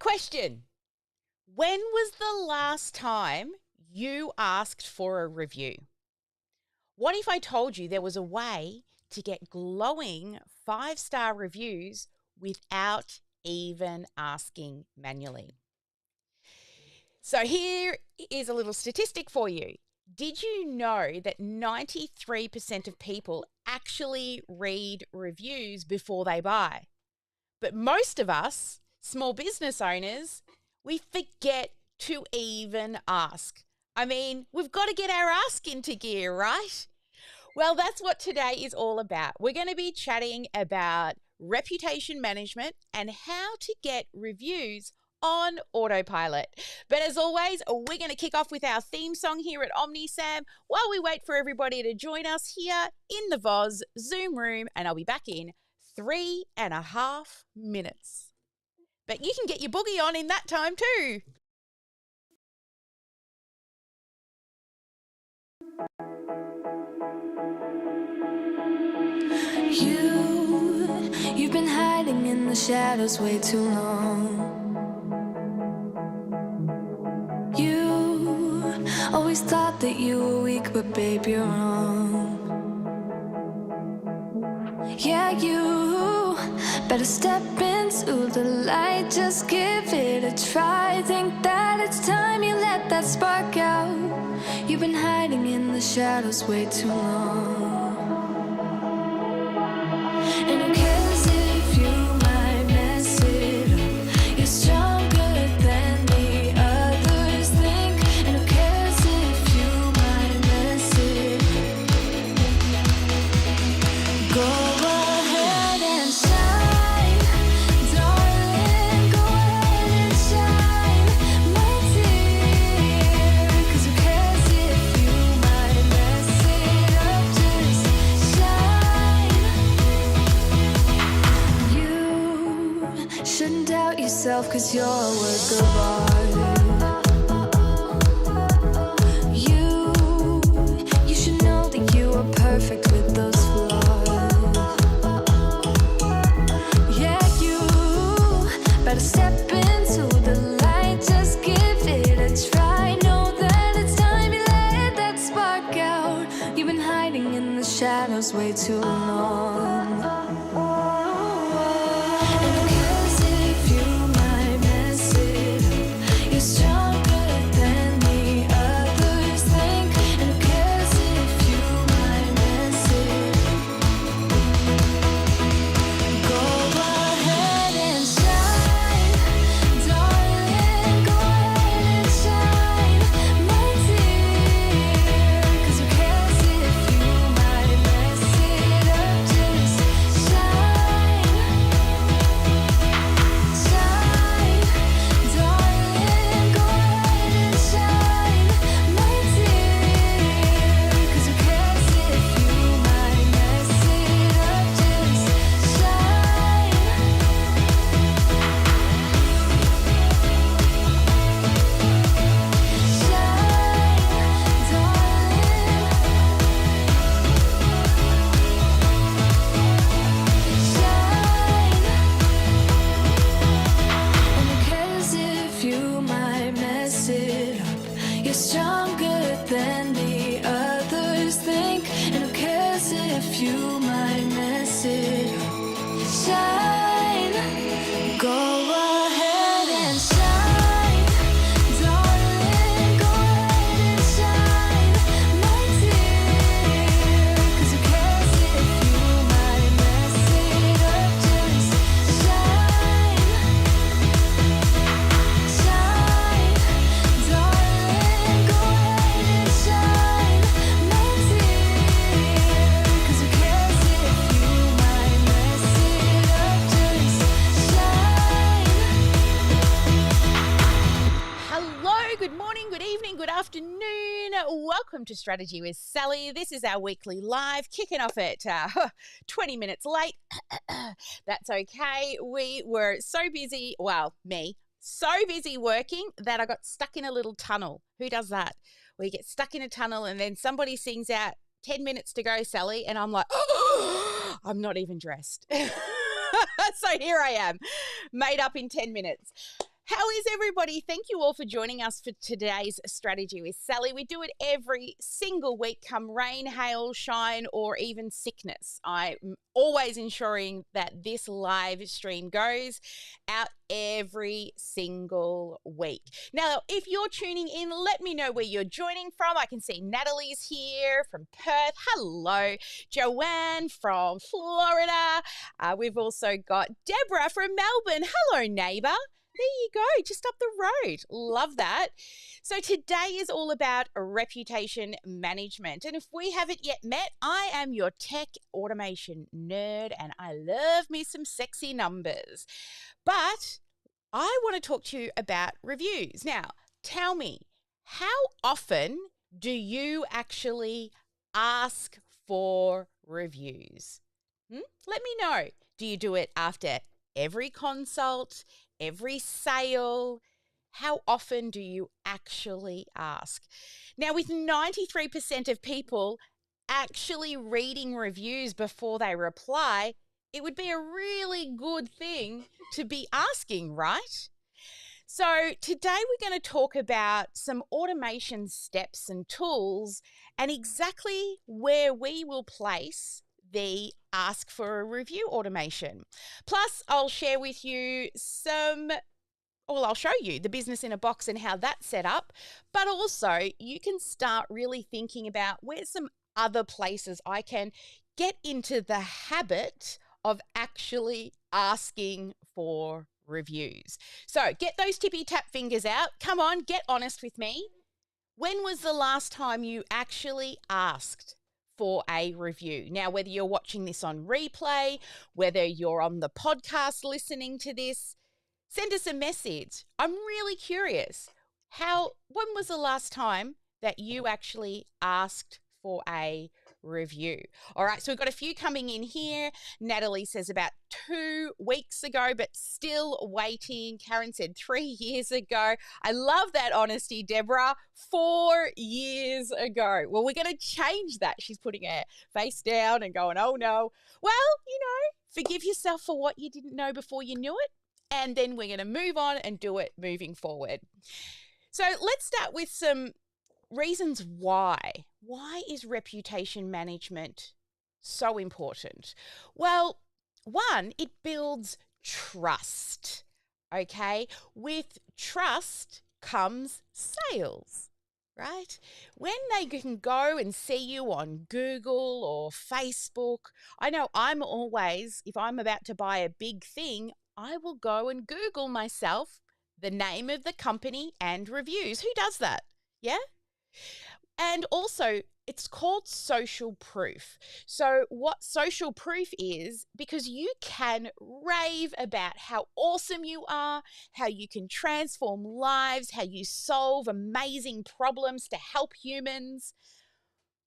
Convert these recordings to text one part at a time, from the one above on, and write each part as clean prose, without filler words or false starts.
question. When was the last time you asked for a review? What if I told you there was a way to get glowing 5-star reviews without even asking manually? So here is a little statistic for you. Did you know that 93% of people actually read reviews before they buy? But most of us, small business owners, we forget to even ask. I mean, we've got to get our ask into gear, right? Well, that's what today is all about. We're going to be chatting about reputation management and how to get reviews on Autopilot. But as always, we're going to kick off with our theme song here at OmniSAM while we wait for everybody to join us here in the VOZ Zoom room, and I'll be back in 3.5 minutes. But you can get your boogie on in that time too. You've been hiding in the shadows way too long. You always thought that you were weak, but babe, you're wrong. Yeah, you better step into the light, just give it a try. Think that it's time you let that spark out. You've been hiding in the shadows way too long. And who cares if you might mess it up? You're stronger than the others think. And who cares if you might mess it up? Go ahead and shine, darling. Go ahead and shine, my dear. 'Cause who cares if you might mess it up? Just shine. You shouldn't doubt yourself, 'cause you're a work of art. You should know that you are perfect with those flaws. Yeah, you better step into the light, just give it a try. Know that it's time you let that spark out. You've been hiding in the shadows way too long. And who cares if you might mess it up? You're stronger than the others think. And who cares if you might mess it up? Go ahead and shine, darling. Go ahead and shine, my dear. 'Cause who cares if you might mess it up? Just shine, shine, darling. Go ahead and shine, my dear. 'Cause who cares if you might mess it up? Just shine. You're stronger than the others think. And who cares if you might mess it up? Shine. Go ahead and shine, darling. Go ahead and shine, my dear. 'Cause who cares if you might mess it up? Just shine, shine, darling. Go ahead and shine, my dear. 'Cause who cares if you might mess it up? Just shine. Hello, good morning, good evening, good afternoon. Welcome to Strategy with Sally. This is our weekly live, kicking off at 20 minutes late. That's okay. We were so busy, well, me, so busy working that I got stuck in a little tunnel. Who does that? Where you get stuck in a tunnel and then somebody sings out 10 minutes to go, Sally, and I'm like, I'm not even dressed. So here I am, made up in 10 minutes. How is everybody? Thank you all for joining us for today's Strategy with Sally. We do it every single week, come rain, hail, shine, or even sickness. I'm always ensuring that this live stream goes out every single week. Now, if you're tuning in, let me know where you're joining from. I can see Natalie's here from Perth. Hello. Joanne from Florida. We've also got Deborah from Melbourne. Hello, neighbour. There you go, just up the road. Love that. So today is all about reputation management. And if we haven't yet met, I am your tech automation nerd and I love me some sexy numbers. But I want to talk to you about reviews. Now, tell me, how often do you actually ask for reviews? Let me know. Do you do it after every consult, every sale? How often do you actually ask? Now, with 93% of people actually reading reviews before they reply, it would be a really good thing to be asking, right? So today we're going to talk about some automation steps and tools and exactly where we will place the ask for a review automation. Plus, I'll share with you I'll show you the business in a box and how that's set up, but also you can start really thinking about where's some other places I can get into the habit of actually asking for reviews. So get those tippy tap fingers out. Come on, get honest with me. When was the last time you actually asked for a review? Now, whether you're watching this on replay, whether you're on the podcast listening to this, send us a message. I'm really curious. When was the last time that you actually asked for a review? All right, so we've got a few coming in here. Natalie says about 2 weeks ago, but still waiting. Karen said 3 years ago. I love that honesty, Deborah. 4 years ago. Well, we're going to change that. She's putting her face down and going, oh no. Well, forgive yourself for what you didn't know before you knew it. And then we're going to move on and do it moving forward. So let's start with some reasons why. Why is reputation management so important? Well, one, it builds trust, okay? With trust comes sales, right? When they can go and see you on Google or Facebook, I know I'm always, if I'm about to buy a big thing, I will go and Google myself the name of the company and reviews. Who does that? Yeah? And also, it's called social proof. So what social proof is, because you can rave about how awesome you are, how you can transform lives, how you solve amazing problems to help humans.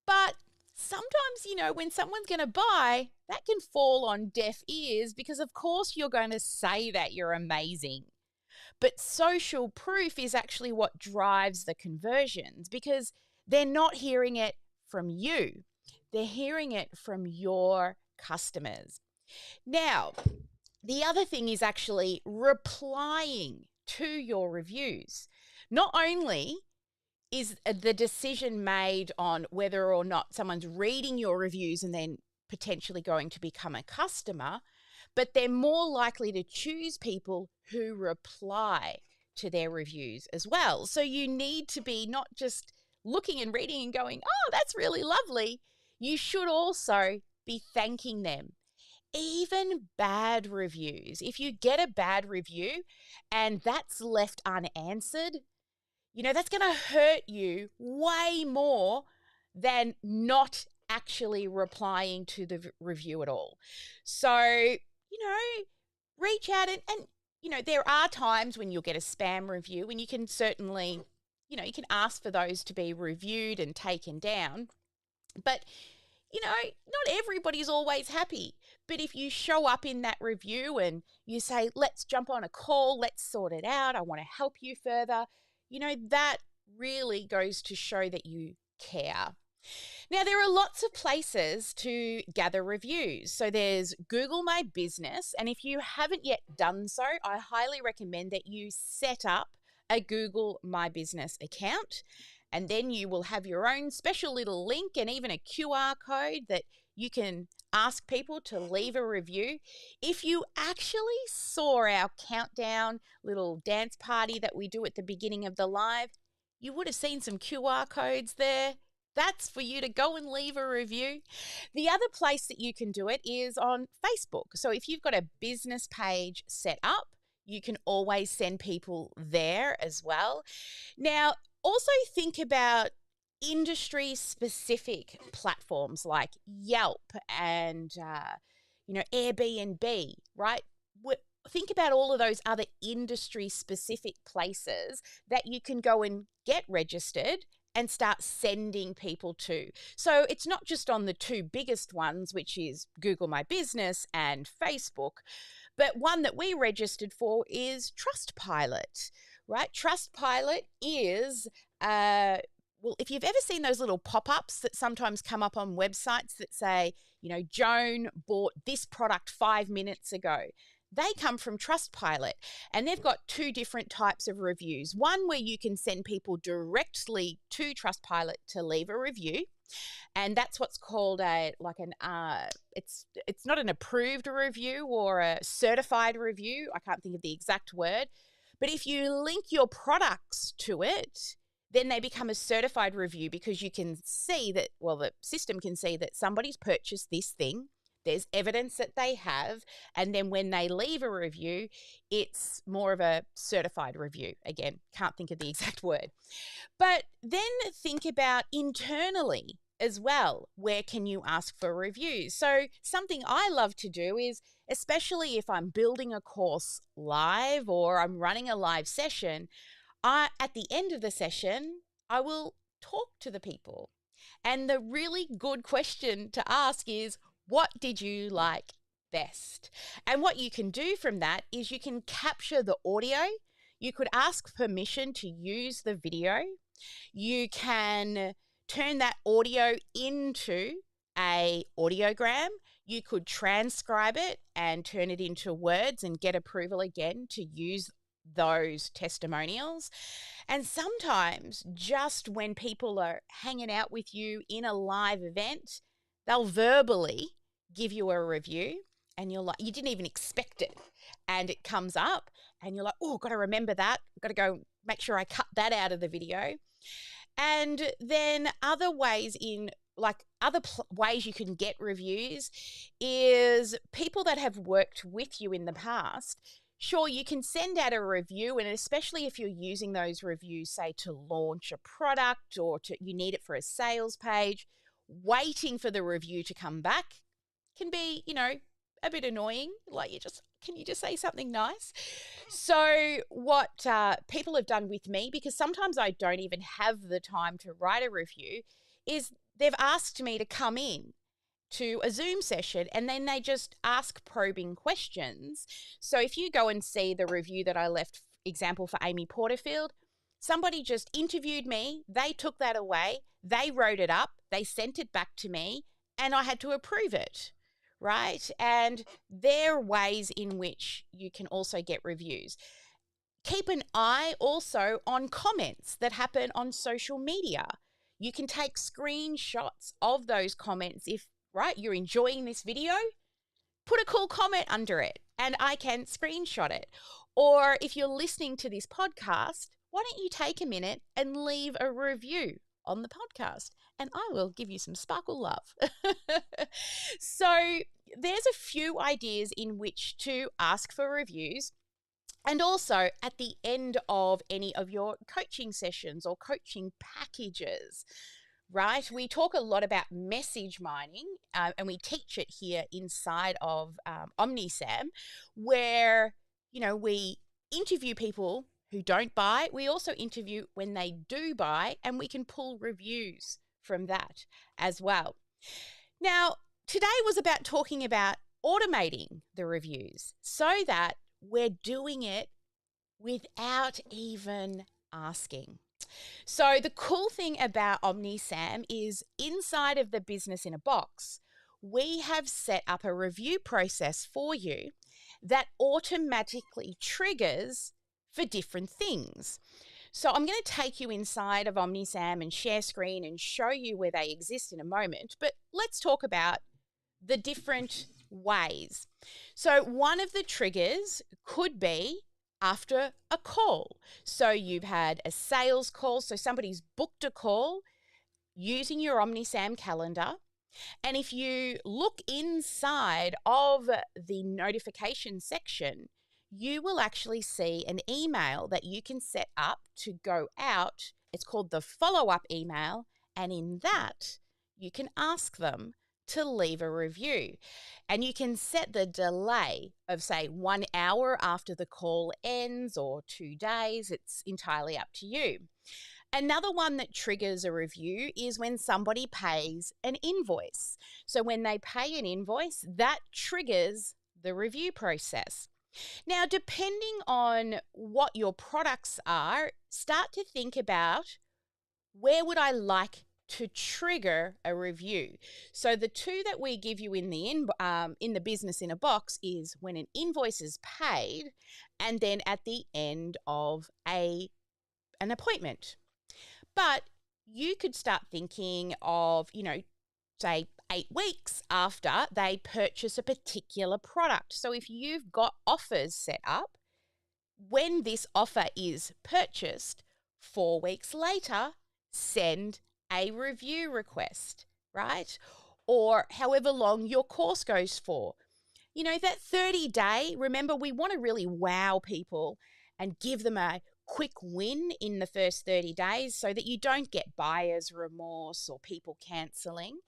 But sometimes, when someone's going to buy, that can fall on deaf ears because, of course, you're going to say that you're amazing. But social proof is actually what drives the conversions because they're not hearing it from you. They're hearing it from your customers. Now, the other thing is actually replying to your reviews. Not only is the decision made on whether or not someone's reading your reviews and then potentially going to become a customer, but they're more likely to choose people who reply to their reviews as well. So you need to be not just looking and reading and going, oh, that's really lovely. You should also be thanking them. Even bad reviews. If you get a bad review and that's left unanswered, that's going to hurt you way more than not actually replying to the review at all. So, reach out and there are times when you'll get a spam review and you can certainly, you can ask for those to be reviewed and taken down. But, not everybody's always happy. But if you show up in that review and you say, let's jump on a call, let's sort it out, I want to help you further, that really goes to show that you care. Now, there are lots of places to gather reviews. So there's Google My Business. And if you haven't yet done so, I highly recommend that you set up a Google My Business account. And then you will have your own special little link and even a QR code that you can ask people to leave a review. If you actually saw our countdown little dance party that we do at the beginning of the live, you would have seen some QR codes there. That's for you to go and leave a review. The other place that you can do it is on Facebook. So if you've got a business page set up, you can always send people there as well. Now, also think about industry specific platforms like Yelp and Airbnb, right? Think about all of those other industry specific places that you can go and get registered and start sending people to. So it's not just on the two biggest ones, which is Google My Business and Facebook, but one that we registered for is Trustpilot, right? Trustpilot is, well, if you've ever seen those little pop-ups that sometimes come up on websites that say, Joan bought this product 5 minutes ago, they come from Trustpilot, and they've got two different types of reviews. One where you can send people directly to Trustpilot to leave a review, and that's what's called it's not an approved review or a certified review. I can't think of the exact word, but if you link your products to it, then they become a certified review because you can see that, well, the system can see that somebody's purchased this thing. There's evidence that they have. And then when they leave a review, it's more of a certified review. Again, can't think of the exact word. But then think about internally as well. Where can you ask for reviews? So something I love to do is, especially if I'm building a course live or I'm running a live session, at the end of the session, I will talk to the people. And the really good question to ask is, what did you like best? And what you can do from that is you can capture the audio. You could ask permission to use the video. You can turn that audio into a audiogram. You could transcribe it and turn it into words and get approval again to use those testimonials. And sometimes just when people are hanging out with you in a live event, they'll verbally give you a review and you're like, you didn't even expect it. And it comes up and you're like, oh, got to remember that. Got to go make sure I cut that out of the video. And then other ways ways you can get reviews is people that have worked with you in the past. Sure, you can send out a review, and especially if you're using those reviews, say, to launch a product or you need it for a sales page, waiting for the review to come back can be, a bit annoying. Like, can you just say something nice? So what people have done with me, because sometimes I don't even have the time to write a review, is they've asked me to come in to a Zoom session and then they just ask probing questions. So if you go and see the review that I left, example for Amy Porterfield, somebody just interviewed me, they took that away, they wrote it up, they sent it back to me, and I had to approve it, right? And there are ways in which you can also get reviews. Keep an eye also on comments that happen on social media. You can take screenshots of those comments if, right, you're enjoying this video, put a cool comment under it and I can screenshot it. Or if you're listening to this podcast, why don't you take a minute and leave a review on the podcast and I will give you some sparkle love. So there's a few ideas in which to ask for reviews. And also at the end of any of your coaching sessions or coaching packages, right? We talk a lot about message mining and we teach it here inside of OmniSAM where, we interview people who don't buy. We also interview when they do buy and we can pull reviews from that as well. Now, today was about talking about automating the reviews so that we're doing it without even asking. So the cool thing about OmniSAM is inside of the business in a box, we have set up a review process for you that automatically triggers for different things. So I'm going to take you inside of OmniSAM and share screen and show you where they exist in a moment, but let's talk about the different ways. So one of the triggers could be after a call. So you've had a sales call, so somebody's booked a call using your OmniSAM calendar. And if you look inside of the notification section, you will actually see an email that you can set up to go out. It's called the follow-up email. And in that, you can ask them to leave a review. And you can set the delay of, say, 1 hour after the call ends or 2 days. It's entirely up to you. Another one that triggers a review is when somebody pays an invoice. So when they pay an invoice, that triggers the review process. Now, depending on what your products are, start to think about where would I like to trigger a review. So the two that we give you in the business in a box is when an invoice is paid and then at the end of an appointment. But you could start thinking of, say 8 weeks after they purchase a particular product. So if you've got offers set up, when this offer is purchased, 4 weeks later, send a review request, right? Or however long your course goes for. That 30-day, remember, we want to really wow people and give them a quick win in the first 30 days so that you don't get buyer's remorse or people cancelling.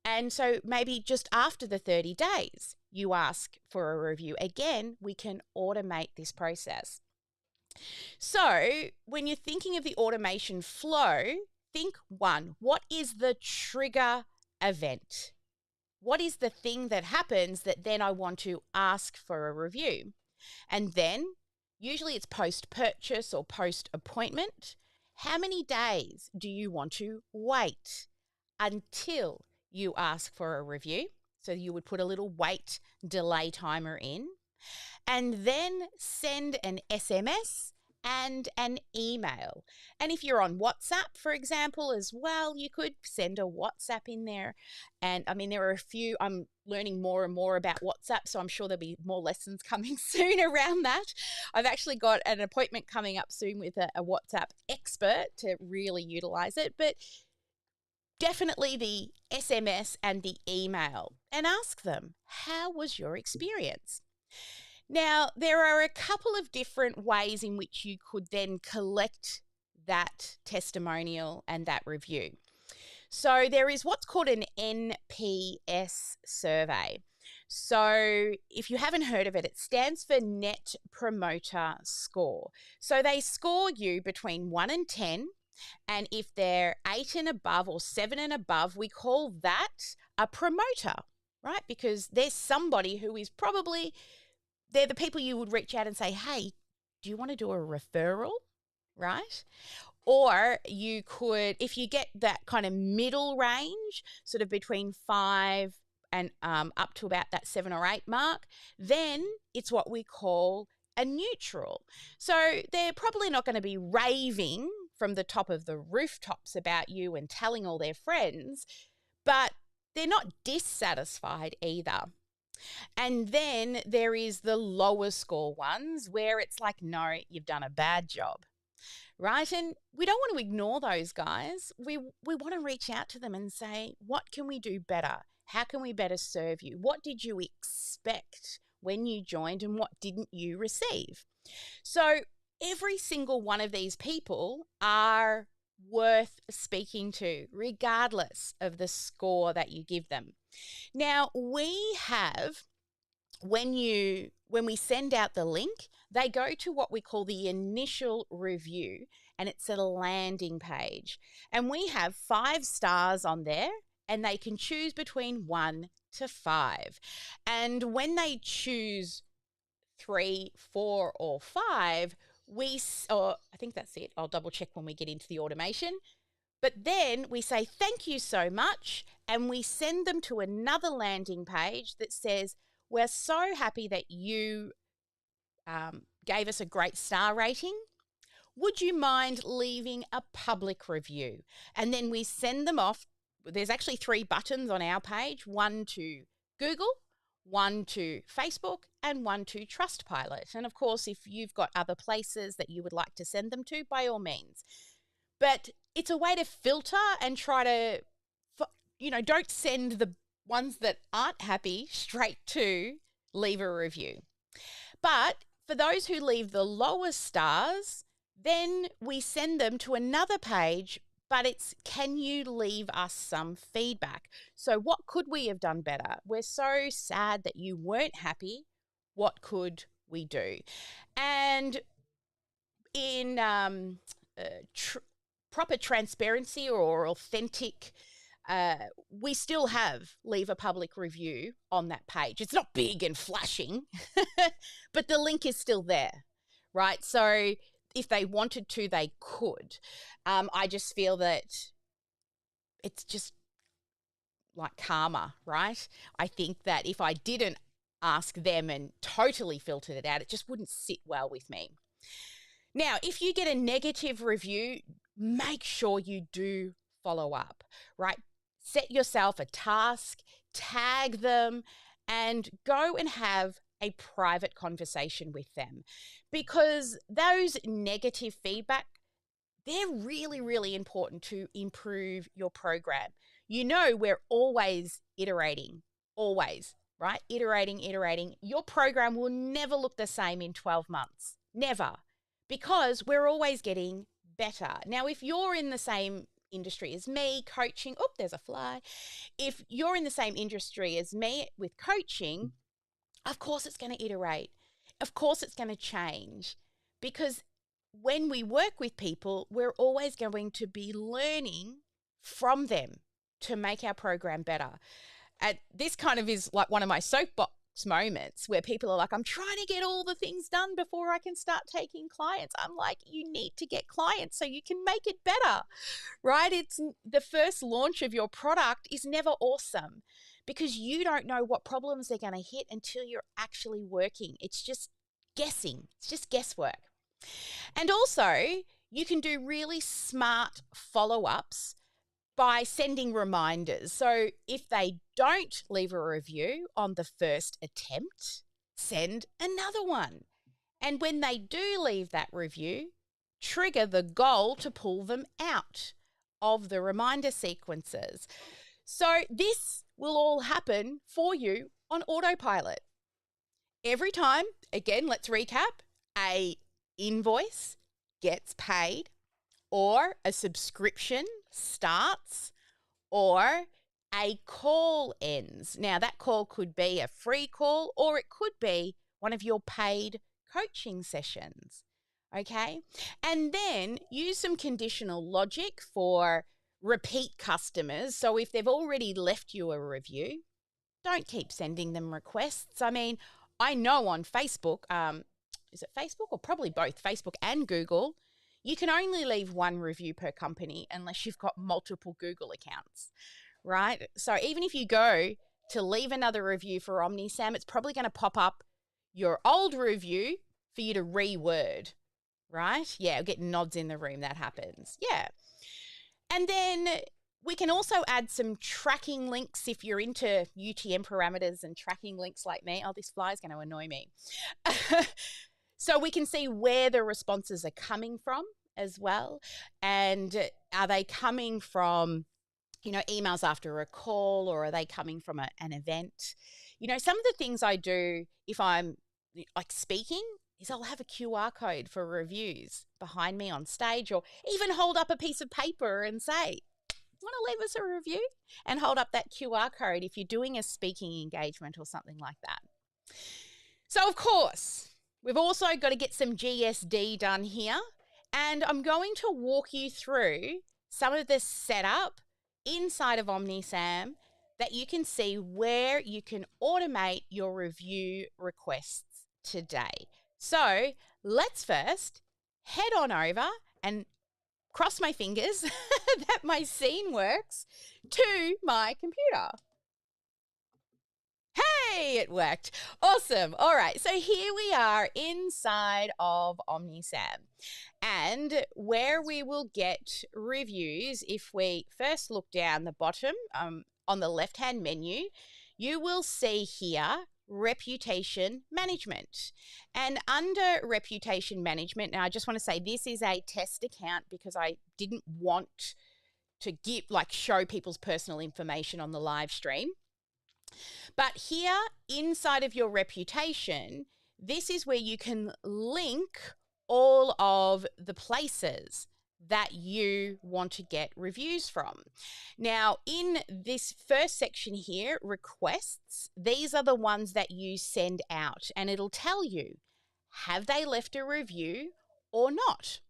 And so maybe just after the 30 days, you ask for a review. Again, we can automate this process. So when you're thinking of the automation flow, think one, what is the trigger event? What is the thing that happens that then I want to ask for a review? And then usually it's post-purchase or post-appointment. How many days do you want to wait until you ask for a review? So you would put a little wait delay timer in, and then send an SMS and an email. And if you're on WhatsApp, for example, as well, you could send a WhatsApp in there. And there are a few, I'm learning more and more about WhatsApp, so I'm sure there'll be more lessons coming soon around that. I've actually got an appointment coming up soon with a WhatsApp expert to really utilize it. But definitely the SMS and the email, and ask them, how was your experience? Now, there are a couple of different ways in which you could then collect that testimonial and that review. So there is what's called an NPS survey. So if you haven't heard of it, it stands for Net Promoter Score. So they score you between 1 and 10. And if they're 8 and above or 7 and above, we call that a promoter, right? Because there's somebody who is probably, they're the people you would reach out and say, hey, do you want to do a referral, right? Or you could, if you get that kind of middle range, sort of between 5 and up to about that 7 or 8 mark, then it's what we call a neutral. So they're probably not going to be raving from the top of the rooftops about you and telling all their friends, but they're not dissatisfied either. And then there is the lower score ones where it's like, no, you've done a bad job, right? And we don't want to ignore those guys. We want to reach out to them and say, what can we do better? How can we better serve you? What did you expect when you joined and what didn't you receive? So every single one of these people are worth speaking to, regardless of the score that you give them. Now, we have, when we send out the link, they go to what we call the initial review, and it's a landing page. And we have 5 stars on there, and they can choose between 1 to 5. And when they choose 3, 4, or 5, I think that's it. I'll double check when we get into the automation. But then we say, thank you so much. And we send them to another landing page that says, we're so happy that you gave us a great star rating. Would you mind leaving a public review? And then we send them off. There's actually 3 buttons on our page, one to Google, one to Facebook, and one to Trustpilot. And of course, if you've got other places that you would like to send them to, by all means. But it's a way to filter and try to, don't send the ones that aren't happy straight to leave a review. But for those who leave the lowest stars, then we send them to another page, but it's, can you leave us some feedback? So what could we have done better? We're so sad that you weren't happy. What could we do? And in proper transparency or authentic, we still have leave a public review on that page. It's not big and flashing, but the link is still there, right? So if they wanted to, they could. I just feel that it's just like karma, right? I think that if I didn't ask them and totally filtered it out, it just wouldn't sit well with me. Now, if you get a negative review, make sure you do follow up, right? Set yourself a task, tag them, and go and have a private conversation with them, because those negative feedback, they're really, really important to improve your program. We're always iterating, always, right? Iterating. Your program will never look the same in 12 months, never, because we're always getting better. Now, if you're in the same industry as me, coaching, there's a fly. If you're in the same industry as me with coaching, of course it's going to iterate. Of course it's going to change, because when we work with people, we're always going to be learning from them to make our program better. And this kind of is like one of my soapbox moments where people are like, I'm trying to get all the things done before I can start taking clients. I'm like, you need to get clients so you can make it better, right? It's the first launch of your product is never awesome, because you don't know what problems they're going to hit until you're actually working. It's just guessing. It's just guesswork. And also, you can do really smart follow-ups by sending reminders. So if they don't leave a review on the first attempt, send another one. And when they do leave that review, trigger the goal to pull them out of the reminder sequences. So this will all happen for you on autopilot. Every time, again, let's recap, a invoice gets paid, or a subscription starts, or a call ends. Now, that call could be a free call, or it could be one of your paid coaching sessions, okay? And then use some conditional logic for repeat customers. So if they've already left you a review, don't keep sending them requests. I mean, I know on Facebook, is it Facebook or probably both, Facebook and Google, you can only leave one review per company unless you've got multiple Google accounts, right? So even if you go to leave another review for OmniSAM, it's probably going to pop up your old review for you to reword, right? Yeah, get nods in the room. That happens. Yeah. And then we can also add some tracking links if you're into UTM parameters and tracking links like me. Oh, this fly is going to annoy me. So we can see where the responses are coming from as well. And are they coming from, emails after a call, or are they coming from an event? Some of the things I do if I'm like speaking is I'll have a QR code for reviews behind me on stage, or even hold up a piece of paper and say, want to leave us a review? And hold up that QR code if you're doing a speaking engagement or something like that. So, of course, we've also got to get some GSD done here. And I'm going to walk you through some of the setup inside of OmniSAM that you can see where you can automate your review requests today. So let's first head on over and cross my fingers that my scene works to my computer. Hey, it worked. Awesome. All right. So here we are inside of OmniSAM, and where we will get reviews. If we first look down the bottom on the left-hand menu, you will see here reputation management. And under reputation management, now I just want to say this is a test account because I didn't want to show people's personal information on the live stream. But here inside of your reputation, this is where you can link all of the places that you want to get reviews from. Now, in this first section here, requests, these are the ones that you send out, and it'll tell you, have they left a review or not?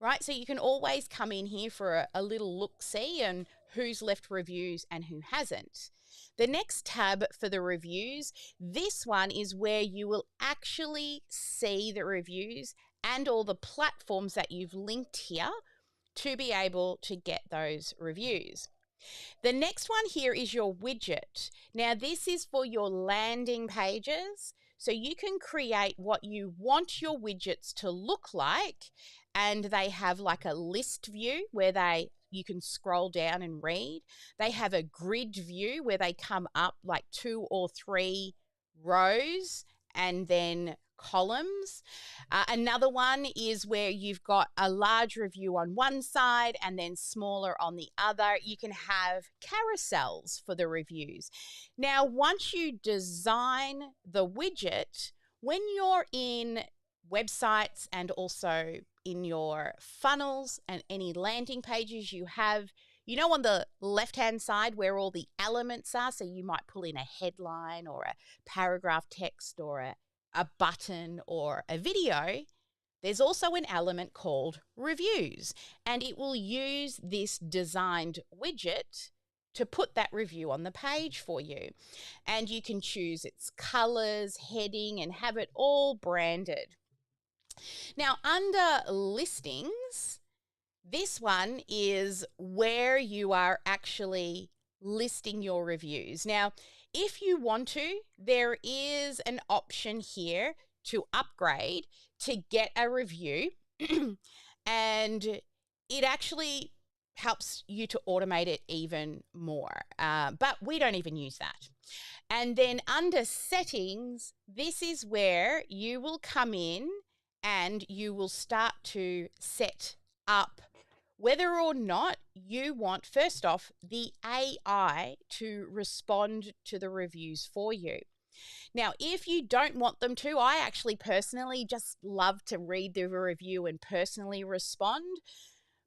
Right? So you can always come in here for a little look-see and who's left reviews and who hasn't. The next tab for the reviews, this one is where you will actually see the reviews and all the platforms that you've linked here to be able to get those reviews. The next one here is your widget. Now, this is for your landing pages. So you can create what you want your widgets to look like, and they have like a list view where you can scroll down and read. They have a grid view where they come up like 2 or 3 rows and then columns. Another one is where you've got a large review on one side and then smaller on the other. You can have carousels for the reviews. Now, once you design the widget, when you're in websites and also in your funnels and any landing pages you have, on the left-hand side where all the elements are, so you might pull in a headline or a paragraph text or a button or a video, there's also an element called reviews, and it will use this designed widget to put that review on the page for you. And you can choose its colors, heading, and have it all branded. Now, under listings, this one is where you are actually listing your reviews. Now, if you want to, there is an option here to upgrade to get a review, and it actually helps you to automate it even more, but we don't even use that. And then under settings, this is where you will come in and you will start to set up whether or not you want, first off, the AI to respond to the reviews for you. Now, if you don't want them to, I actually personally just love to read the review and personally respond,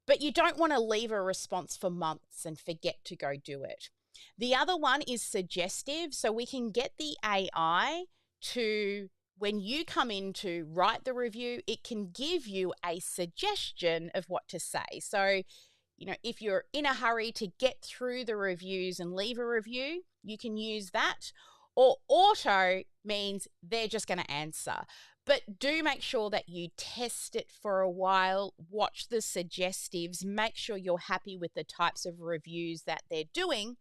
but you don't want to leave a response for months and forget to go do it. The other one is suggestive, so we can get the AI to, when you come in to write the review, it can give you a suggestion of what to say. So, if you're in a hurry to get through the reviews and leave a review, you can use that. Or auto means they're just going to answer. But do make sure that you test it for a while, watch the suggestives, make sure you're happy with the types of reviews that they're doing,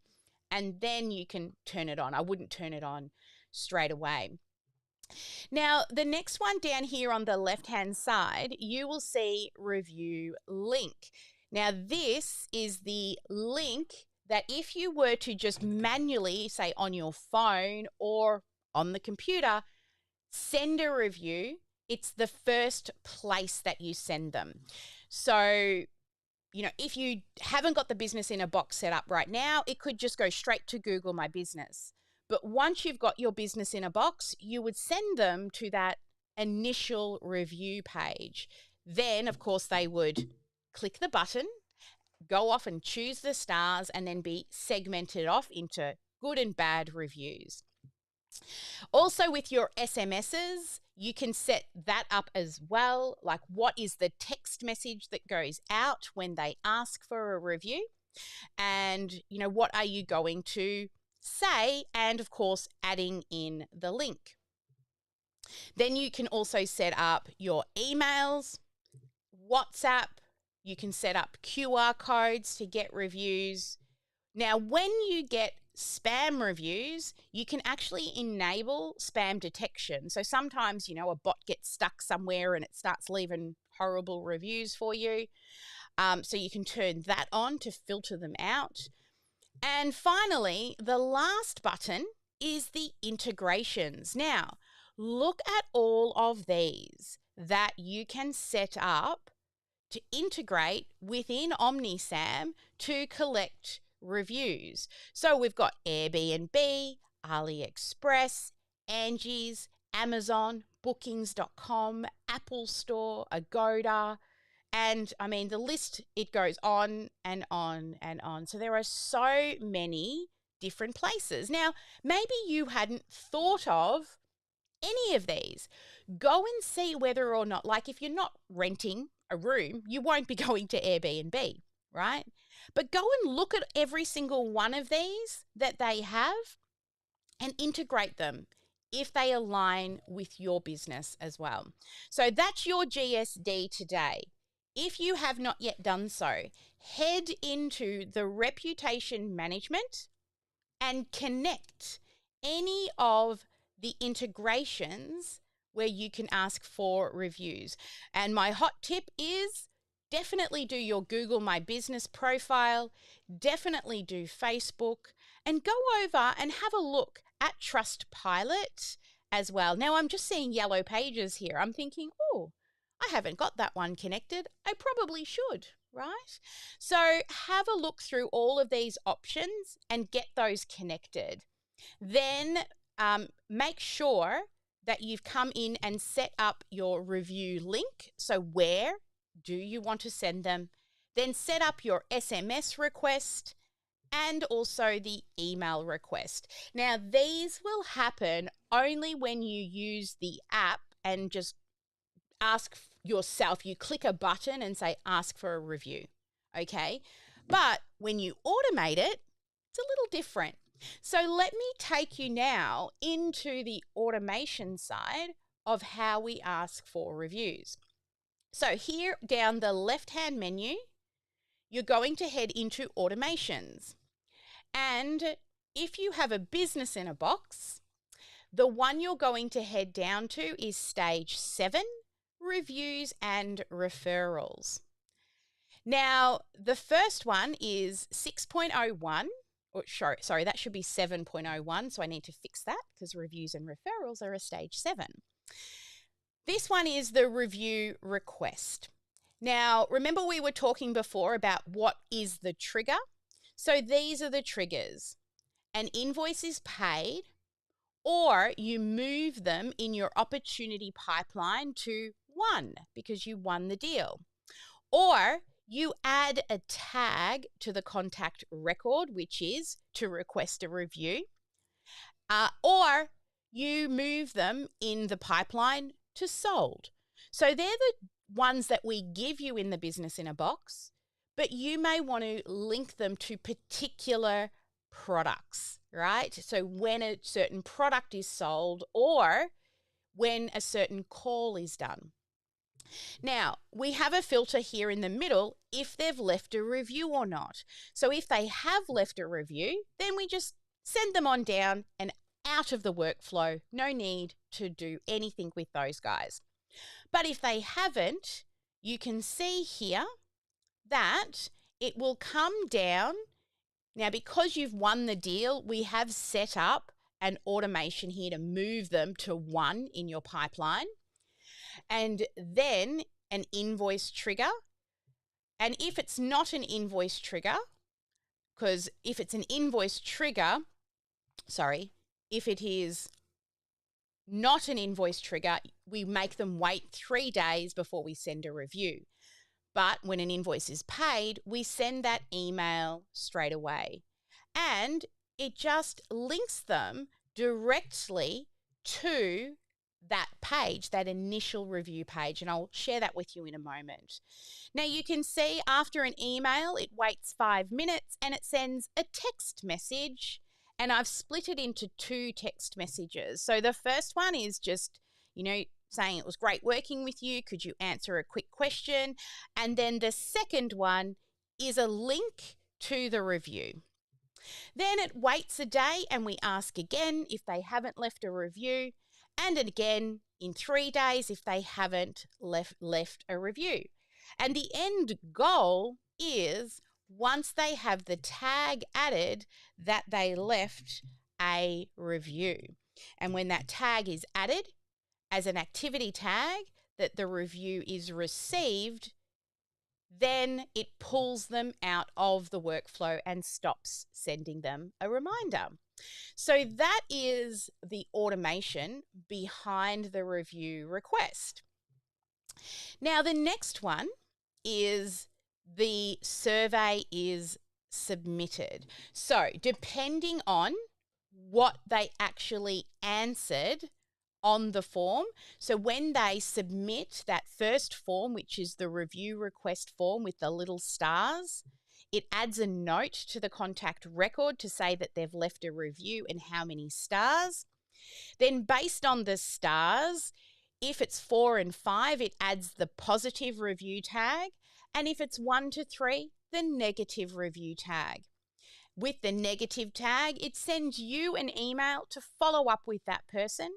and then you can turn it on. I wouldn't turn it on straight away. Now, the next one down here on the left-hand side, you will see review link. Now, this is the link that if you were to just manually, say on your phone or on the computer, send a review, it's the first place that you send them. So, if you haven't got the business in a box set up right now, it could just go straight to Google My Business. But once you've got your business in a box, you would send them to that initial review page. Then, of course, they would click the button, go off and choose the stars, and then be segmented off into good and bad reviews. Also, with your SMSs, you can set that up as well. Like, what is the text message that goes out when they ask for a review? And, what are you going to say? And, of course, adding in the link. Then you can also set up your emails, WhatsApp, you can set up QR codes to get reviews. Now, when you get spam reviews, you can actually enable spam detection. So sometimes, a bot gets stuck somewhere and it starts leaving horrible reviews for you. So you can turn that on to filter them out. And finally, the last button is the integrations. Now, look at all of these that you can set up to integrate within OmniSAM to collect reviews. So we've got Airbnb, AliExpress, Angie's, Amazon, Bookings.com, Apple Store, Agoda, and I mean, the list, it goes on and on and on. So there are so many different places. Now, maybe you hadn't thought of any of these. Go and see whether or not, like if you're not renting a room, you won't be going to Airbnb, right? But go and look at every single one of these that they have and integrate them if they align with your business as well. So that's your GSD today. If you have not yet done so, head into the reputation management and connect any of the integrations where you can ask for reviews. And my hot tip is definitely do your Google My Business profile, definitely do Facebook, and go over and have a look at Trustpilot as well. Now, I'm just seeing yellow pages here. I'm thinking, oh, I haven't got that one connected. I probably should, right? So have a look through all of these options and get those connected. Then make sure that you've come in and set up your review link. So where do you want to send them? Then set up your SMS request and also the email request. Now, these will happen only when you use the app and just ask yourself. You click a button and say, ask for a review, okay? But when you automate it, it's a little different. So let me take you now into the automation side of how we ask for reviews. So here down the left-hand menu, you're going to head into automations. And if you have a business in a box, the one you're going to head down to is stage 7, reviews and referrals. Now, the first one is 6.01, or sorry, that should be 7.01, so I need to fix that because reviews and referrals are a stage 7. This one is the review request. Now, remember we were talking before about what is the trigger? So these are the triggers. An invoice is paid, or you move them in your opportunity pipeline to 1 because you won the deal. Or you add a tag to the contact record, which is to request a review. Or you move them in the pipeline to sold. So they're the ones that we give you in the business in a box, but you may want to link them to particular products, right? So when a certain product is sold or when a certain call is done. Now, we have a filter here in the middle if they've left a review or not. So if they have left a review, then we just send them on down and out of the workflow. No need to do anything with those guys. But if they haven't, you can see here that it will come down. Now, because you've won the deal, we have set up an automation here to move them to 1 in your pipeline. And then an invoice trigger. And if it's not an invoice trigger, because if it's an invoice trigger, if it is not an invoice trigger, we make them wait 3 days before we send a review. But when an invoice is paid, we send that email straight away. And it just links them directly to that page, that initial review page, and I'll share that with you in a moment. Now you can see after an email, it waits 5 minutes and it sends a text message, and I've split it into 2 text messages. So the first one is just, saying it was great working with you. Could you answer a quick question? And then the second one is a link to the review. Then it waits a day and we ask again if they haven't left a review, and again in 3 days if they haven't left a review. And the end goal is once they have the tag added that they left a review. And when that tag is added as an activity tag that the review is received, then it pulls them out of the workflow and stops sending them a reminder. So that is the automation behind the review request. Now, the next one is the survey is submitted. So depending on what they actually answered on the form. So when they submit that first form, which is the review request form with the little stars, it adds a note to the contact record to say that they've left a review and how many stars. Then based on the stars, if it's 4 and 5, it adds the positive review tag. And if it's 1 to 3, the negative review tag. With the negative tag, it sends you an email to follow up with that person.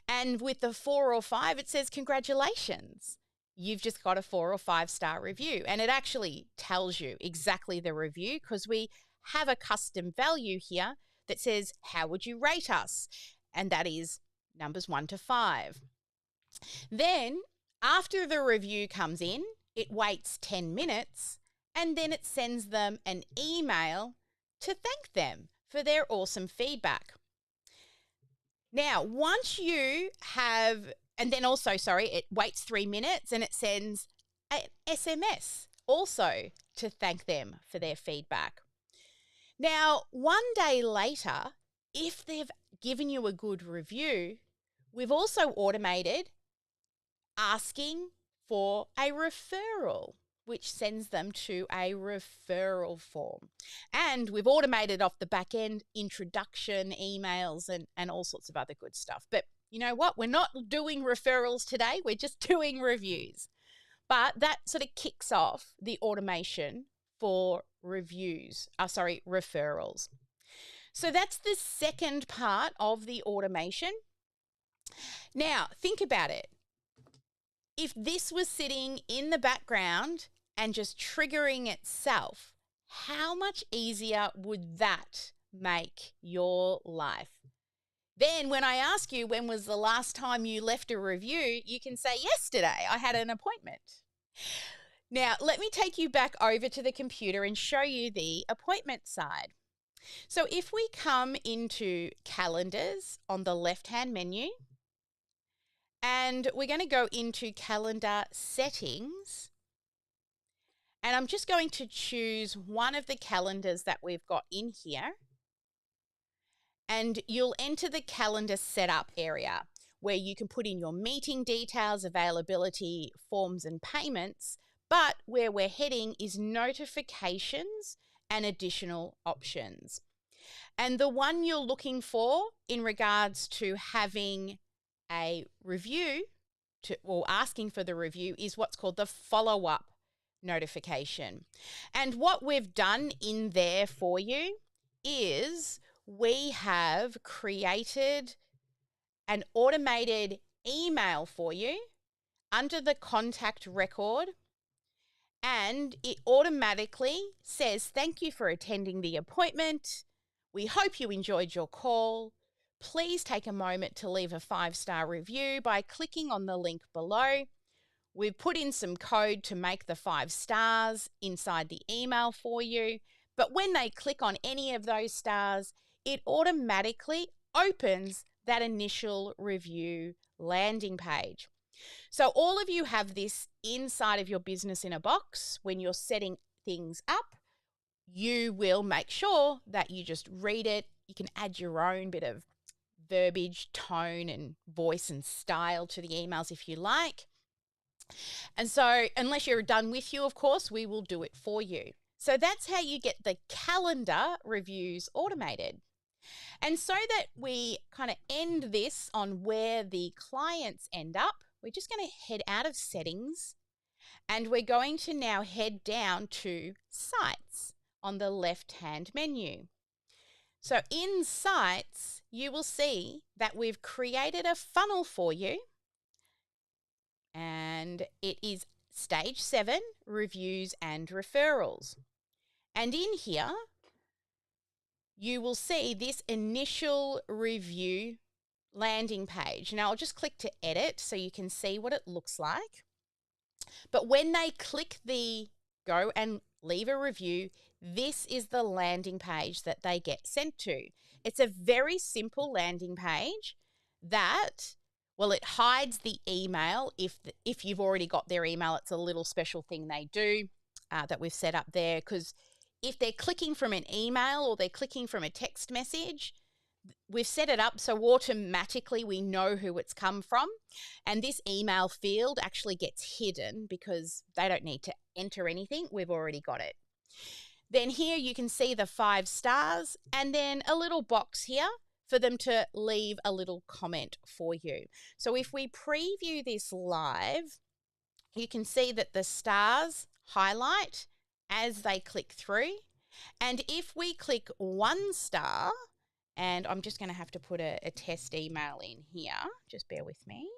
And with the 4 or 5, it says, congratulations, you've just got a 4 or 5 star review. And it actually tells you exactly the review because we have a custom value here that says, how would you rate us? And that is numbers 1 to 5. Then after the review comes in, it waits 10 minutes and then it sends them an email to thank them for their awesome feedback. Now, once you have, and then also, it waits 3 minutes and it sends an SMS also to thank them for their feedback. Now, 1 day later, if they've given you a good review, we've also automated asking for a referral, which sends them to a referral form. And we've automated off the back end introduction emails and all sorts of other good stuff. But you know what? We're not doing referrals today. We're just doing reviews. But that sort of kicks off the automation for referrals. So that's the second part of the automation. Now, think about it. If this was sitting in the background and just triggering itself, how much easier would that make your life? Then when I ask you when was the last time you left a review, you can say, yesterday, I had an appointment. Now, let me take you back over to the computer and show you the appointment side. So if we come into calendars on the left-hand menu, and we're going to go into calendar settings. And I'm just going to choose one of the calendars that we've got in here. And you'll enter the calendar setup area where you can put in your meeting details, availability, forms and payments. But where we're heading is notifications and additional options. And the one you're looking for in regards to having a review or asking for the review is what's called the follow-up notification. And what we've done in there for you is we have created an automated email for you under the contact record, and it automatically says, thank you for attending the appointment. We hope you enjoyed your call. Please take a moment to leave a 5-star review by clicking on the link below. We've put in some code to make the 5 stars inside the email for you. But when they click on any of those stars, it automatically opens that initial review landing page. So all of you have this inside of your business in a box. When you're setting things up, you will make sure that you just read it. You can add your own bit of verbiage, tone and voice and style to the emails if you like. And so unless you're done with you, of course, we will do it for you. So that's how you get the calendar reviews automated. And so that we kind of end this on where the clients end up, we're just going to head out of settings and we're going to now head down to sites on the left-hand menu. So in sites, you will see that we've created a funnel for you, and it is stage 7, reviews and referrals. And in here, you will see this initial review landing page. Now I'll just click to edit so you can see what it looks like. But when they click the go and leave a review, this is the landing page that they get sent to. It's a very simple landing page that, well, it hides the email if you've already got their email. It's a little special thing they do that we've set up there, because if they're clicking from an email or they're clicking from a text message, we've set it up so automatically we know who it's come from. And this email field actually gets hidden because they don't need to enter anything. We've already got it. Then here you can see the 5 stars and then a little box here for them to leave a little comment for you. So if we preview this live, you can see that the stars highlight as they click through. And if we click 1 star, and I'm just going to have to put a test email in here, just bear with me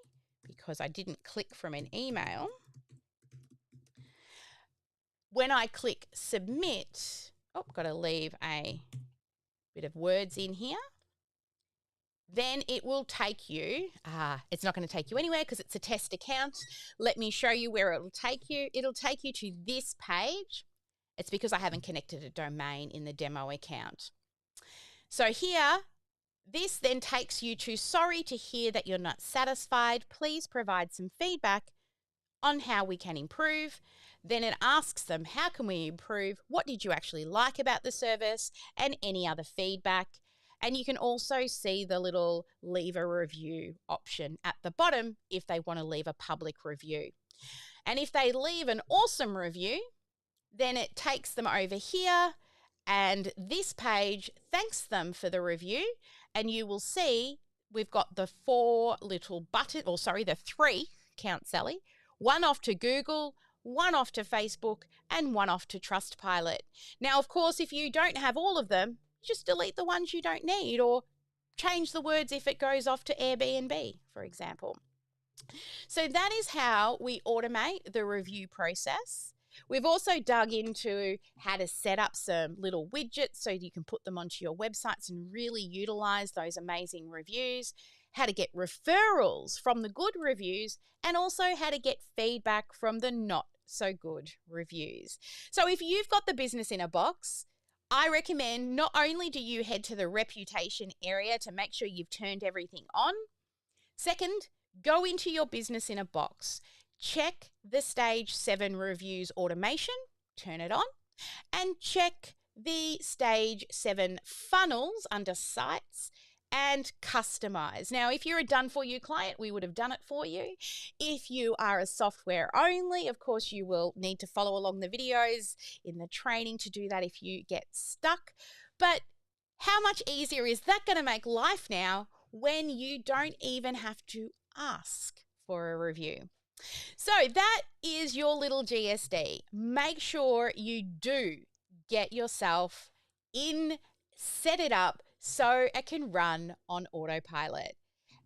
because I didn't click from an email. When I click submit, got to leave a bit of words in here. Then it will take you, it's not going to take you anywhere because it's a test account. Let me show you where it'll take you. It'll take you to this page. It's because I haven't connected a domain in the demo account. So here, this then takes you to, sorry to hear that you're not satisfied. Please provide some feedback on how we can improve. Then it asks them, how can we improve? What did you actually like about the service? And any other feedback. And you can also see the little leave a review option at the bottom if they want to leave a public review. And if they leave an awesome review, then it takes them over here, and this page thanks them for the review. And you will see we've got the 4 little buttons, the 3, count Sally, 1 off to Google, 1 off to Facebook, and 1 off to Trustpilot. Now, of course, if you don't have all of them, just delete the ones you don't need or change the words if it goes off to Airbnb, for example. So that is how we automate the review process. We've also dug into how to set up some little widgets so you can put them onto your websites and really utilize those amazing reviews, how to get referrals from the good reviews, and also how to get feedback from the not so good reviews. So if you've got the business in a box, I recommend not only do you head to the reputation area to make sure you've turned everything on. Second, go into your business in a box. Check the stage 7 reviews automation, turn it on, and check the stage 7 funnels under sites and customize. Now, if you're a done-for-you client, we would have done it for you. If you are a software only, of course, you will need to follow along the videos in the training to do that if you get stuck. But how much easier is that going to make life now when you don't even have to ask for a review? So that is your little GSD. Make sure you do get yourself in, set it up so it can run on autopilot.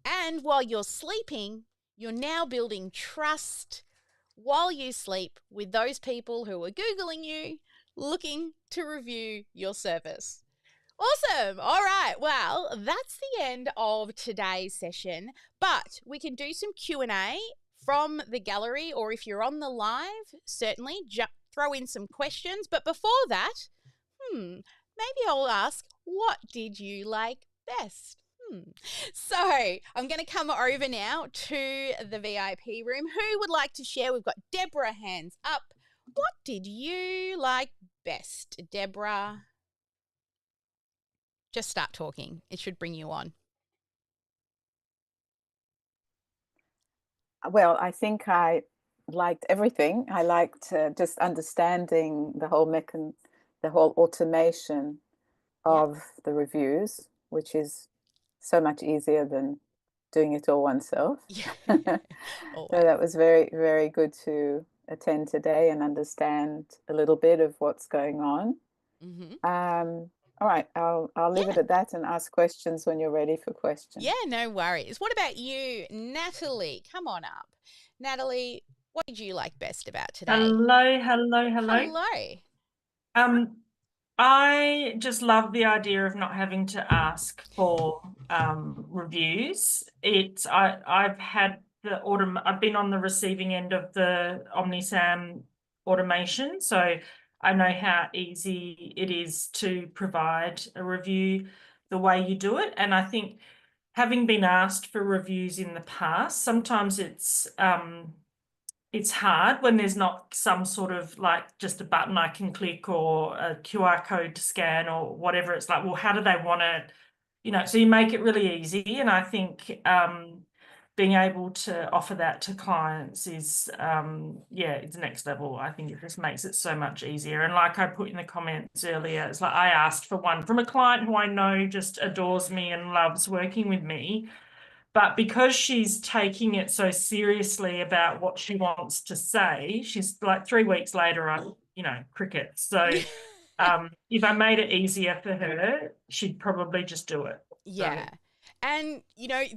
And while you're sleeping, you're now building trust while you sleep with those people who are Googling you, looking to review your service. Awesome. All right. Well, that's the end of today's session, but we can do some Q&A from the gallery, or if you're on the live, certainly throw in some questions. But before that, maybe I'll ask, what did you like best? So I'm going to come over now to the VIP room. Who would like to share? We've got Deborah, hands up. What did you like best, Deborah? Just start talking. It should bring you on. Well, I think I liked everything. I liked just understanding the whole automation of the reviews. which is so much easier than doing it all oneself. Yeah. So Always. that was very, very good to attend today and understand a little bit of what's going on. Mm-hmm. All right, I'll leave it Yeah. at that and ask questions when you're ready for Yeah, questions. no worries. What about you, Natalie? Come on up. Natalie, what did you like best about today? Hello, hello, hello. Hello. Um, I just love the idea of not having to ask for reviews. I've been on the receiving end of the OmniSAM automation, so I know how easy it is to provide a review the way you do it. And I think having been asked for reviews in the past, sometimes it's hard when there's not some sort of like just a button I can click or a QR code to scan or whatever. It's like, well, how do they want it? So you make it really easy. And I think being able to offer that to clients is, it's next level. I think it just makes it so much easier. And like I put in the comments earlier, it's like I asked for one from a client who I know just adores me and loves working with me. But because she's taking it so seriously about what she wants to say, she's like 3 weeks later, cricket. So if I made it easier for her, she'd probably just do it. Yeah. And,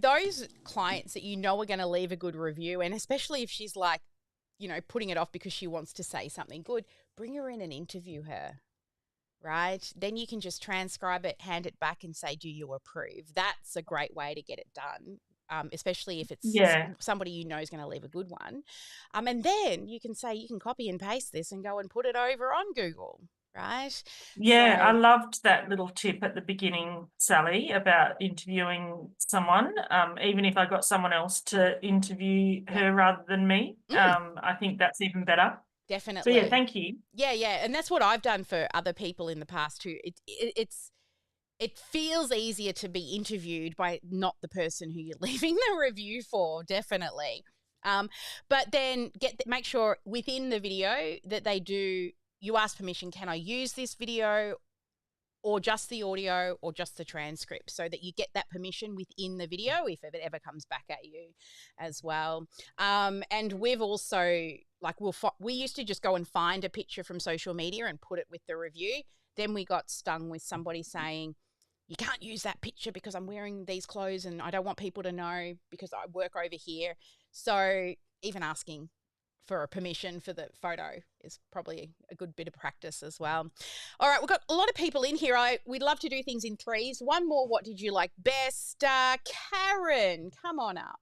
those clients that are going to leave a good review, and especially if she's like, putting it off because she wants to say something good, bring her in and interview her, right? Then you can just transcribe it, hand it back and say, do you approve? That's a great way to get it done, especially if it's somebody you know is going to leave a good one. And then you can say, you can copy and paste this and go and put it over on Google, right? Yeah, I loved that little tip at the beginning, Sally, about interviewing someone. Even if I got someone else to interview her rather than me, I think that's even better. Definitely. So yeah, thank you. Yeah, and that's what I've done for other people in the past too. It feels easier to be interviewed by not the person who you're leaving the review for, definitely. But then make sure within the video that you ask permission, can I use this video or just the audio or just the transcript, so that you get that permission within the video if it ever comes back at you as well. And we've also, we used to just go and find a picture from social media and put it with the review. Then we got stung with somebody saying, you can't use that picture because I'm wearing these clothes and I don't want people to know because I work over here. So even asking for a permission for the photo is probably a good bit of practice as well. All right, we've got a lot of people in here. We'd love to do things in threes. One more, what did you like best? Karen, come on up.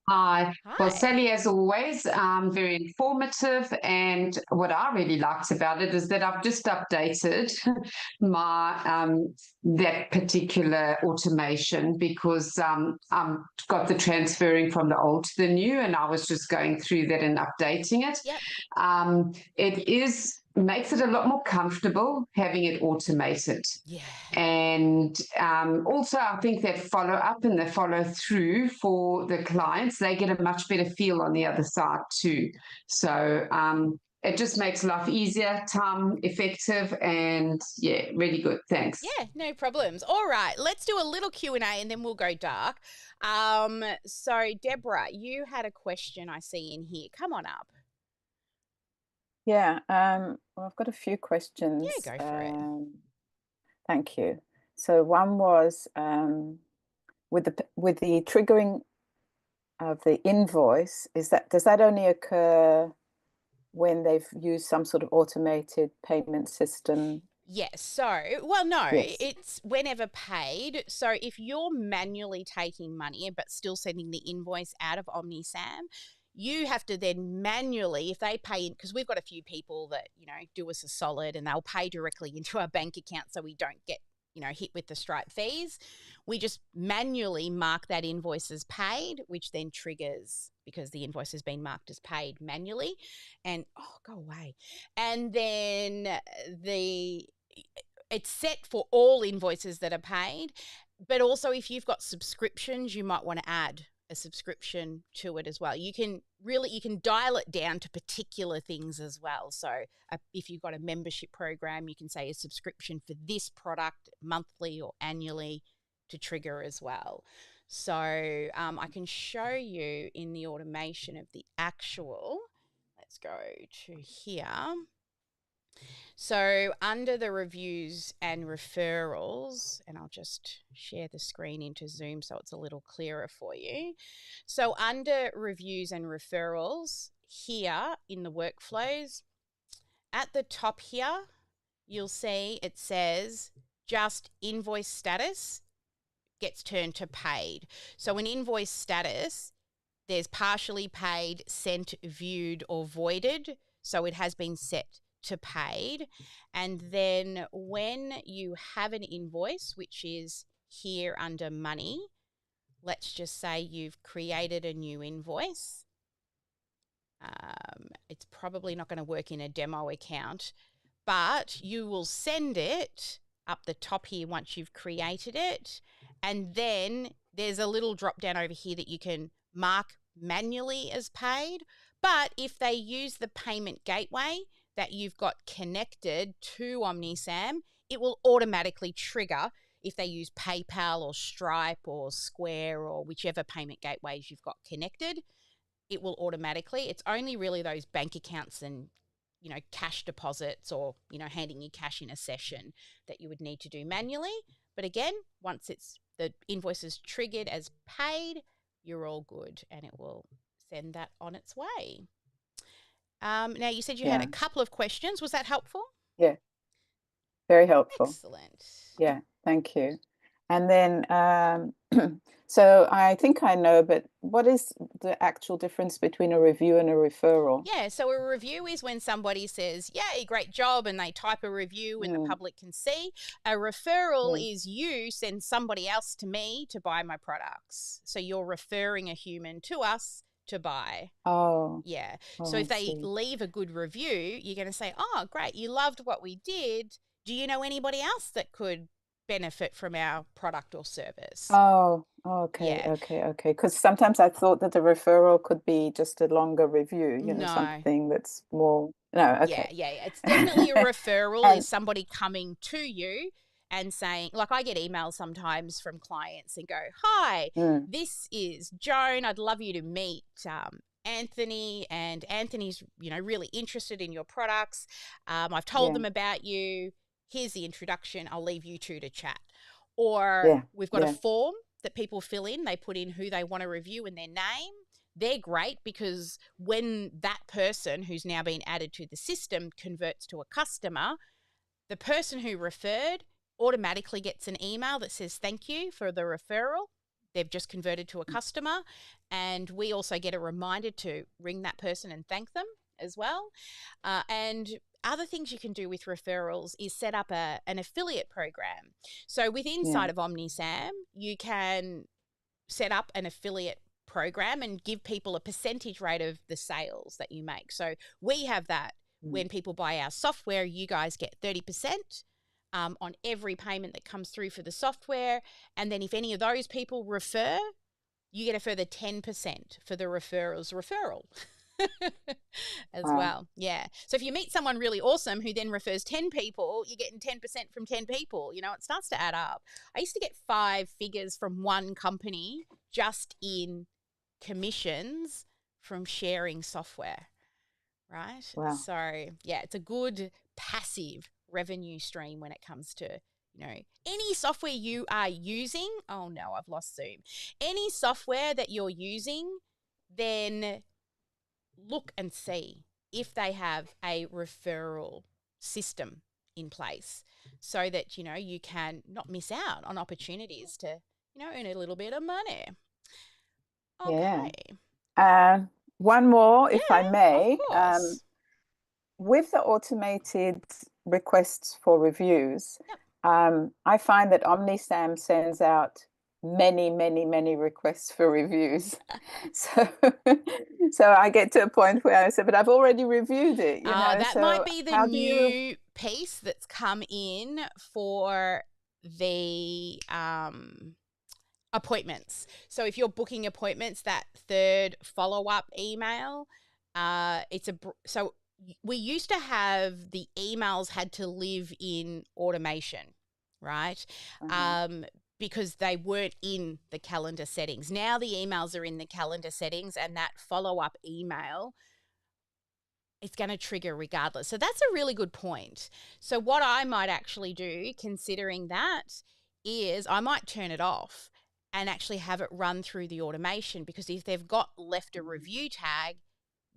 Hi. Hi. Well, Sally, as always, very informative. And what I really liked about it is that I've just updated my that particular automation because I've got the transferring from the old to the new, and I was just going through that and updating it. Yep. It makes it a lot more comfortable having it automated. Yeah. And also, I think that follow up and the follow through for the clients, they get a much better feel on the other side too. So it just makes life easier, time effective, and yeah, really good. Thanks. Yeah, no problems. All right, let's do a little Q&A and then we'll go dark. So Deborah, you had a question I see in here. Come on up. Yeah, well, I've got a few questions. Yeah, go for it. Thank you. So one was with the triggering of the invoice, does that only occur when they've used some sort of automated payment system? Yes. So, well, no, Yes. it's whenever paid. So if you're manually taking money but still sending the invoice out of OmniSAM, you have to then manually, if they pay in, because we've got a few people that, do us a solid and they'll pay directly into our bank account so we don't get, hit with the Stripe fees. We just manually mark that invoice as paid, which then triggers because the invoice has been marked as paid manually. And, go away. And then it's set for all invoices that are paid. But also if you've got subscriptions, you might want to add a subscription to it as well. You can dial it down to particular things as well. So if you've got a membership program, you can say a subscription for this product monthly or annually to trigger as well. So I can show you in the automation of the actual. Let's go to here. So under the reviews and referrals, and I'll just share the screen into Zoom so it's a little clearer for you. So under reviews and referrals, here in the workflows, at the top here, you'll see it says just invoice status gets turned to paid. So in invoice status, there's partially paid, sent, viewed, or voided. So it has been set to paid. And then when you have an invoice, which is here under money, let's just say you've created a new invoice. It's probably not going to work in a demo account, but you will send it up the top here once you've created it. And then there's a little drop down over here that you can mark manually as paid. But if they use the payment gateway that you've got connected to OmniSAM, it will automatically trigger if they use PayPal or Stripe or Square or whichever payment gateways you've got connected. It will automatically. It's only really those bank accounts and, cash deposits or, handing you cash in a session that you would need to do manually. But again, once the invoice is triggered as paid, you're all good and it will send that on its way. Now, you said you had a couple of questions. Was that helpful? Yeah, very helpful. Excellent. Yeah, thank you. And then, so I think I know, but what is the actual difference between a review and a referral? Yeah, so a review is when somebody says, yay, great job, and they type a review and the public can see. A referral is you send somebody else to me to buy my products. So you're referring a human to us to buy. Oh. Yeah. So if they leave a good review, you're going to say, oh, great, you loved what we did. Do you know anybody else that could benefit from our product or service? Oh, okay, okay. Because sometimes I thought that the referral could be just a longer review, something that's more. No, okay. Yeah. It's definitely a referral is somebody coming to you and saying, like I get emails sometimes from clients and go, hi, this is Joan. I'd love you to meet Anthony, and Anthony's, really interested in your products. I've told them about you. Here's the introduction. I'll leave you two to chat. Or we've got a form that people fill in. They put in who they want to review and their name. They're great because when that person who's now been added to the system converts to a customer, the person who referred automatically gets an email that says thank you for the referral. They've just converted to a customer. And we also get a reminder to ring that person and thank them as well. And other things you can do with referrals is set up an affiliate program. So inside of OmniSAM, you can set up an affiliate program and give people a percentage rate of the sales that you make. So we have that when people buy our software, you guys get 30% on every payment that comes through for the software. And then if any of those people refer, you get a further 10% for the referral. as well. Yeah. So if you meet someone really awesome who then refers 10 people, you're getting 10% from 10 people. It starts to add up. I used to get 5 figures from one company just in commissions from sharing software. Right? Wow. So, yeah, it's a good passive revenue stream when it comes to, any software you are using. Oh, no, I've lost Zoom. Any software that you're using, then look and see if they have a referral system in place so that, you can not miss out on opportunities to, earn a little bit of money. Okay. Yeah. One more, if I may. Of course. With the automated requests for reviews, I find that OmniSAM sends out many requests for reviews. So I get to a point where I say, but I've already reviewed it. That so might be the how new piece that's come in for the appointments. So if you're booking appointments, that third follow-up email, so we used to have the emails had to live in automation, right? Because they weren't in the calendar settings. Now the emails are in the calendar settings, and that follow-up email, it's going to trigger regardless. So that's a really good point. So what I might actually do, considering that, is I might turn it off and actually have it run through the automation, because if they've got left a review tag,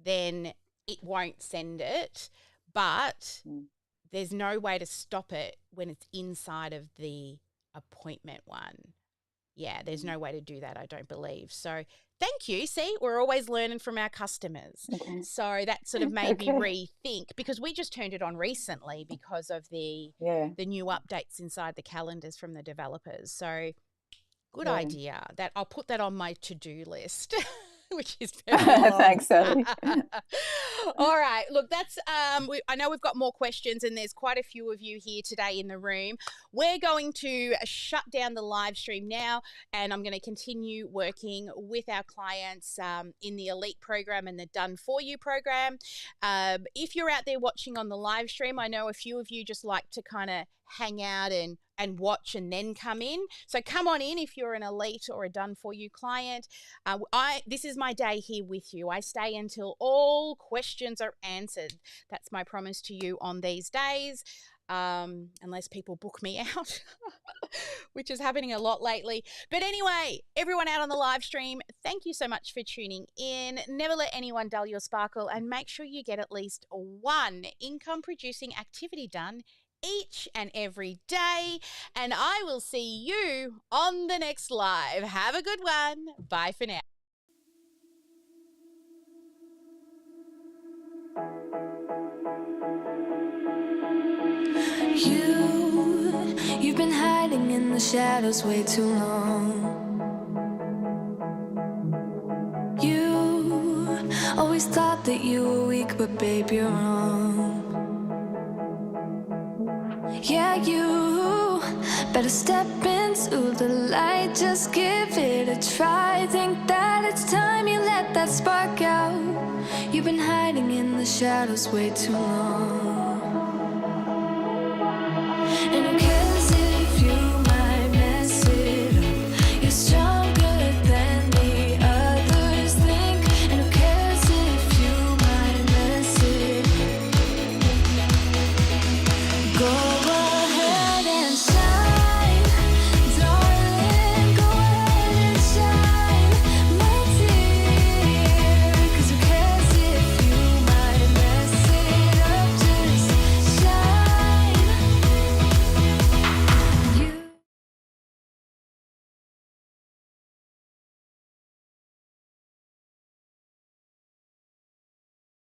then it won't send it. But there's no way to stop it when it's inside of the appointment one. Yeah, there's no way to do that, I don't believe. So thank you. See, we're always learning from our customers. Okay. So that sort of made me rethink, because we just turned it on recently because of the new updates inside the calendars from the developers. So good idea. That I'll put that on my to-do list. Which is very long. Thanks, Sally. All right. Look, that's I know we've got more questions, and there's quite a few of you here today in the room. We're going to shut down the live stream now, and I'm going to continue working with our clients in the Elite program and the Done For You program. If you're out there watching on the live stream, I know a few of you just like to kind of hang out and watch and then come in. So come on in if you're an Elite or a Done For You client. This is my day here with you. I stay until all questions are answered. That's my promise to you on these days, unless people book me out, which is happening a lot lately. But anyway, everyone out on the live stream, thank you so much for tuning in. Never let anyone dull your sparkle, and make sure you get at least one income-producing activity done each and every day, and I will see you on the next live. Have a good one. Bye for now. You've been hiding in the shadows way too long. You always thought that you were weak, but babe, you're wrong. Yeah, you better step into the light, just give it a try. Think that it's time you let that spark out. You've been hiding in the shadows way too long.